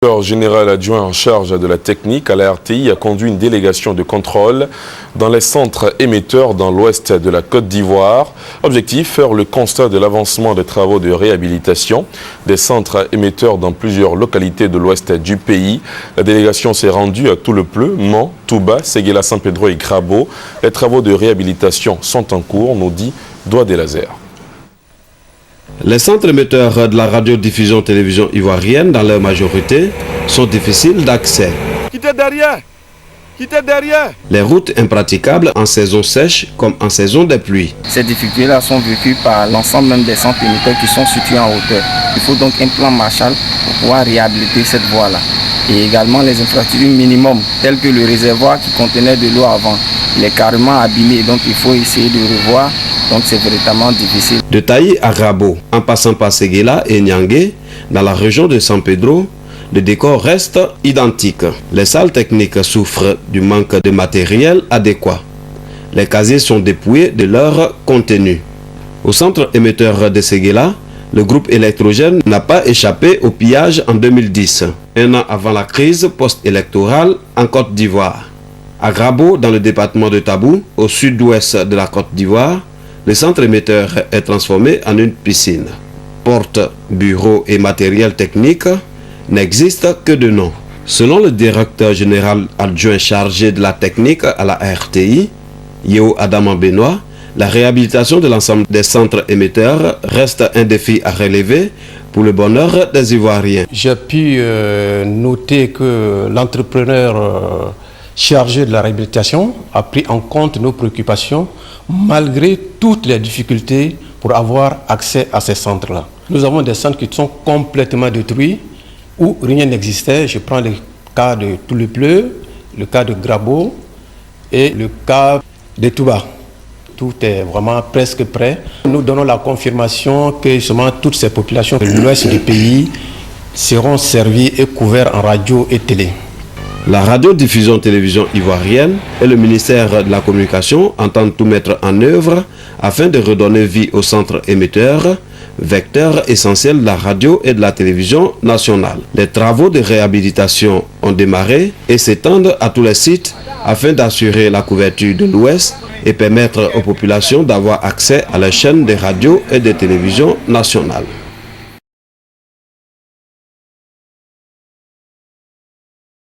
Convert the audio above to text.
Le général adjoint en charge de la technique à la RTI a conduit une délégation de contrôle dans les centres émetteurs dans l'ouest de la Côte d'Ivoire. Objectif, faire le constat de l'avancement des travaux de réhabilitation des centres émetteurs dans plusieurs localités de l'ouest du pays. La délégation s'est rendue à Tout-le-Pleu, Mans, Touba, Séguéla, San Pedro et Grabo. Les travaux de réhabilitation sont en cours, nous dit Doigt des Lasers. Les centres émetteurs de la radiodiffusion télévision ivoirienne, dans leur majorité, sont difficiles d'accès. Quittez derrière! Quittez derrière! Les routes impraticables en saison sèche comme en saison des pluies. Ces difficultés-là sont vécues par l'ensemble même des centres émetteurs qui sont situés en hauteur. Il faut donc un plan Marshall pour pouvoir réhabiliter cette voie-là. Et également les infrastructures minimum, telles que le réservoir qui contenait de l'eau avant. Il est carrément abîmé, donc il faut essayer de revoir. Donc c'est véritablement difficile. De Taï à Grabo, en passant par Séguéla et Niangué, dans la région de San Pedro, le décor reste identique. Les salles techniques souffrent du manque de matériel adéquat. Les casiers sont dépouillés de leur contenu. Au centre émetteur de Séguéla, le groupe électrogène n'a pas échappé au pillage en 2010, un an avant la crise post-électorale en Côte d'Ivoire. À Grabo, dans le département de Tabou, au sud-ouest de la Côte d'Ivoire, le centre émetteur est transformé en une piscine. Portes, bureaux et matériel technique n'existent que de nom. Selon le directeur général adjoint chargé de la technique à la RTI, Yeo Adama Benoît, la réhabilitation de l'ensemble des centres émetteurs reste un défi à relever pour le bonheur des Ivoiriens. J'ai pu noter que l'entrepreneur chargé de la réhabilitation a pris en compte nos préoccupations malgré toutes les difficultés pour avoir accès à ces centres-là. Nous avons des centres qui sont complètement détruits où rien n'existait. Je prends le cas de Tout-le-Pleu, le cas de Grabo et le cas de Touba. Tout est vraiment presque prêt. Nous donnons la confirmation que justement toutes ces populations de l'ouest du pays seront servies et couvertes en radio et télé. La radiodiffusion télévision ivoirienne et le ministère de la Communication entendent tout mettre en œuvre afin de redonner vie au centre émetteur, vecteur essentiel de la radio et de la télévision nationale. Les travaux de réhabilitation ont démarré et s'étendent à tous les sites afin d'assurer la couverture de l'Ouest et permettre aux populations d'avoir accès à la chaîne des radios et des télévisions nationales.